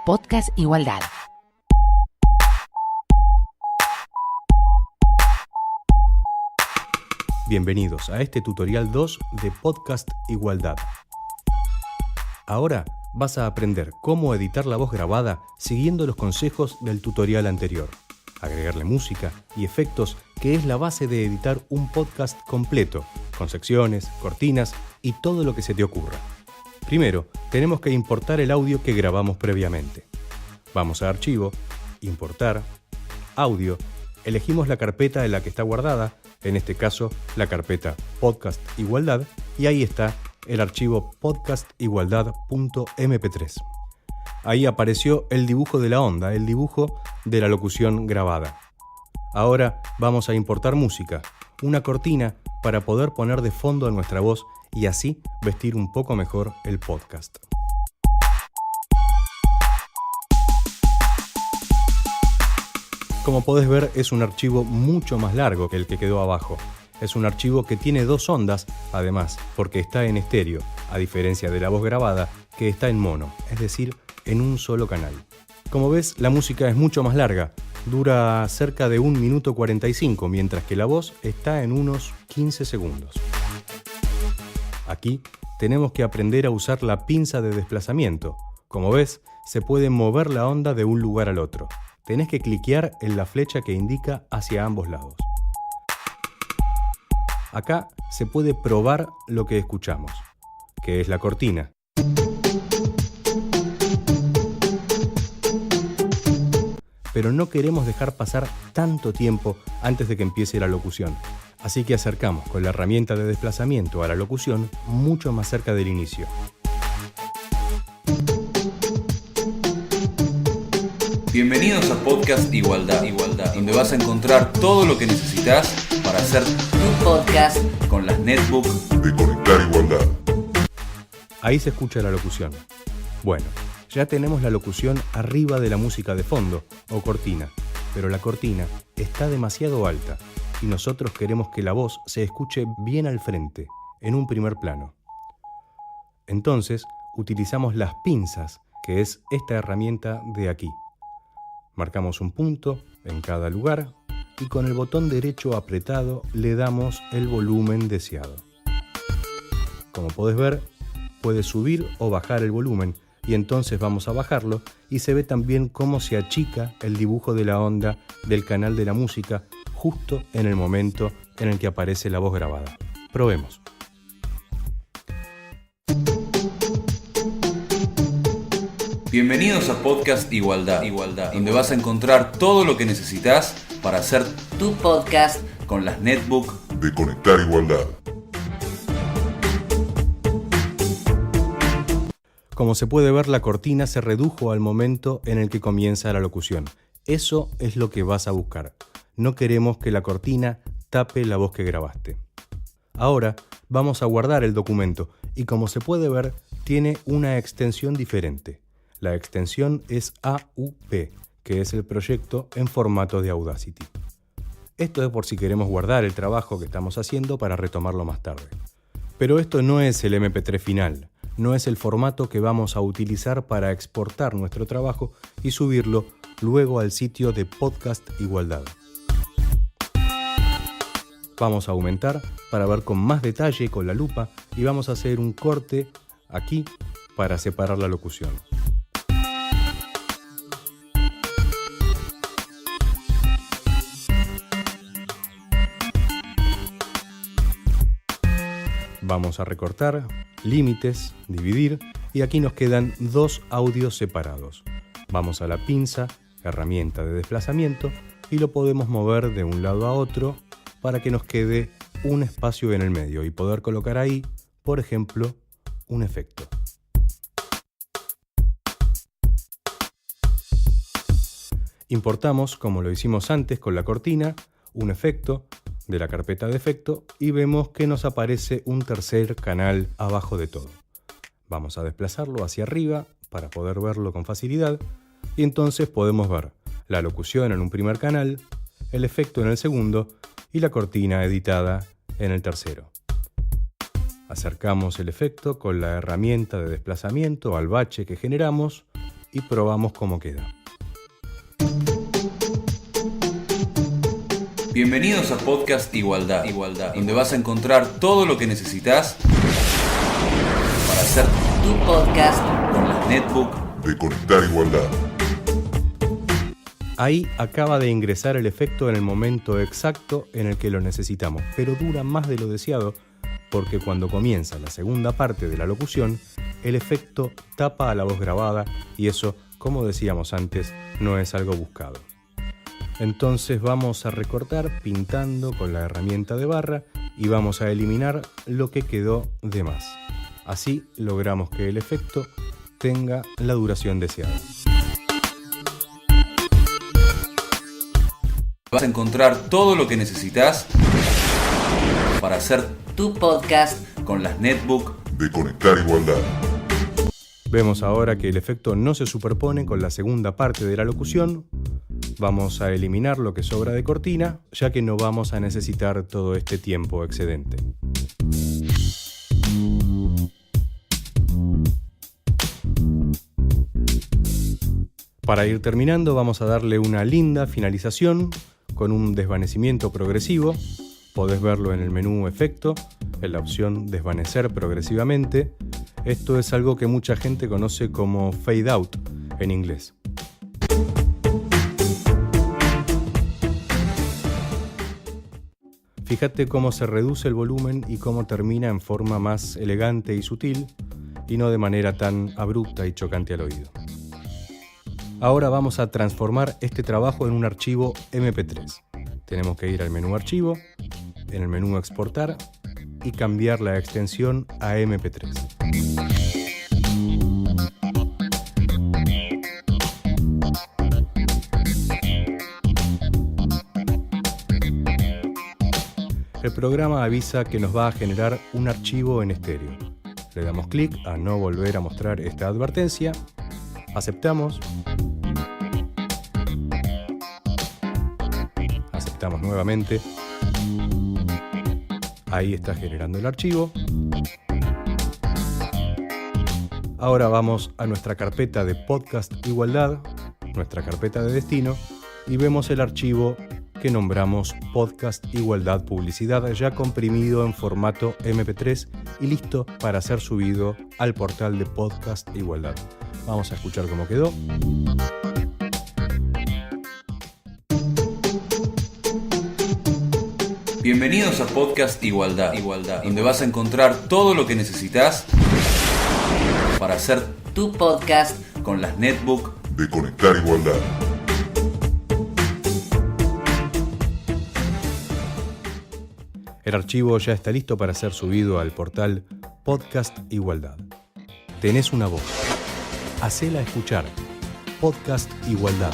Podcast Igualdad. Bienvenidos a este tutorial 2 de Podcast Igualdad. Ahora vas a aprender cómo editar la voz grabada siguiendo los consejos del tutorial anterior. Agregarle música y efectos, que es la base de editar un podcast completo, con secciones, cortinas y todo lo que se te ocurra. Primero, tenemos que importar el audio que grabamos previamente. Vamos a Archivo, Importar, Audio, elegimos la carpeta en la que está guardada, en este caso la carpeta Podcast Igualdad, y ahí está el archivo podcastigualdad.mp3. Ahí apareció el dibujo de la onda, el dibujo de la locución grabada. Ahora vamos a importar música, una cortina para poder poner de fondo a nuestra voz y así vestir un poco mejor el podcast. Como podés ver, es un archivo mucho más largo que el que quedó abajo. Es un archivo que tiene 2 ondas, además, porque está en estéreo, a diferencia de la voz grabada, que está en mono, es decir, en un solo canal. Como ves, la música es mucho más larga, dura cerca de 1 minuto 45, mientras que la voz está en unos 15 segundos. Aquí tenemos que aprender a usar la pinza de desplazamiento. Como ves, se puede mover la onda de un lugar al otro. Tenés que cliquear en la flecha que indica hacia ambos lados. Acá se puede probar lo que escuchamos, que es la cortina. Pero no queremos dejar pasar tanto tiempo antes de que empiece la locución. Así que acercamos con la herramienta de desplazamiento a la locución mucho más cerca del inicio. Bienvenidos a Podcast Igualdad, donde vas a encontrar todo lo que necesitas para hacer tu podcast con las netbooks de Conectar Igualdad. Ahí se escucha la locución. Bueno, ya tenemos la locución arriba de la música de fondo o cortina, pero la cortina está demasiado alta y nosotros queremos que la voz se escuche bien al frente, en un primer plano. Entonces, utilizamos las pinzas, que es esta herramienta de aquí. Marcamos un punto en cada lugar y con el botón derecho apretado le damos el volumen deseado. Como podés ver, puedes subir o bajar el volumen y entonces vamos a bajarlo y se ve también cómo se achica el dibujo de la onda del canal de la música justo en el momento en el que aparece la voz grabada. Probemos. Bienvenidos a Podcast Igualdad, donde vas a encontrar todo lo que necesitas para hacer tu podcast con las netbooks de Conectar Igualdad. Como se puede ver, la cortina se redujo al momento en el que comienza la locución. Eso es lo que vas a buscar. No queremos que la cortina tape la voz que grabaste. Ahora vamos a guardar el documento y como se puede ver, tiene una extensión diferente. La extensión es AUP, que es el proyecto en formato de Audacity. Esto es por si queremos guardar el trabajo que estamos haciendo para retomarlo más tarde. Pero esto no es el MP3 final, no es el formato que vamos a utilizar para exportar nuestro trabajo y subirlo luego al sitio de Podcast Igualdad. Vamos a aumentar para ver con más detalle con la lupa y vamos a hacer un corte aquí para separar la locución. Vamos a recortar, límites, dividir y aquí nos quedan 2 audios separados. Vamos a la pinza, herramienta de desplazamiento y lo podemos mover de un lado a otro para que nos quede un espacio en el medio y poder colocar ahí, por ejemplo, un efecto. Importamos, como lo hicimos antes con la cortina, un efecto de la carpeta de efecto y vemos que nos aparece un tercer canal abajo de todo. Vamos a desplazarlo hacia arriba para poder verlo con facilidad y entonces podemos ver la locución en un primer canal, el efecto en el segundo y la cortina editada en el tercero. Acercamos el efecto con la herramienta de desplazamiento al bache que generamos y probamos cómo queda. Bienvenidos a Podcast Igualdad, donde vas a encontrar todo lo que necesitas para hacer tu podcast con las netbook de Conectar Igualdad. Ahí acaba de ingresar el efecto en el momento exacto en el que lo necesitamos, pero dura más de lo deseado porque cuando comienza la segunda parte de la locución, el efecto tapa a la voz grabada y eso, como decíamos antes, no es algo buscado. Entonces vamos a recortar pintando con la herramienta de barra y vamos a eliminar lo que quedó de más. Así logramos que el efecto tenga la duración deseada. Vas a encontrar todo lo que necesitas para hacer tu podcast con las netbook de Conectar Igualdad. Vemos ahora que el efecto no se superpone con la segunda parte de la locución. Vamos a eliminar lo que sobra de cortina, ya que no vamos a necesitar todo este tiempo excedente. Para ir terminando, vamos a darle una linda finalización con un desvanecimiento progresivo. Podés verlo en el menú Efecto, en la opción Desvanecer progresivamente. Esto es algo que mucha gente conoce como Fade Out en inglés. Fíjate cómo se reduce el volumen y cómo termina en forma más elegante y sutil, y no de manera tan abrupta y chocante al oído. Ahora vamos a transformar este trabajo en un archivo MP3. Tenemos que ir al menú Archivo, en el menú Exportar y cambiar la extensión a MP3. El programa avisa que nos va a generar un archivo en estéreo. Le damos clic a no volver a mostrar esta advertencia. Aceptamos. Aceptamos nuevamente. Ahí está generando el archivo. Ahora vamos a nuestra carpeta de Podcast Igualdad, nuestra carpeta de destino, y vemos el archivo que nombramos Podcast Igualdad Publicidad, ya comprimido en formato MP3 y listo para ser subido al portal de Podcast Igualdad. Vamos a escuchar cómo quedó. Bienvenidos a Podcast Igualdad, donde vas a encontrar todo lo que necesitas para hacer tu podcast con las netbook de Conectar Igualdad. El archivo ya está listo para ser subido al portal Podcast Igualdad. Tenés una voz. Hacela escuchar. Podcast Igualdad.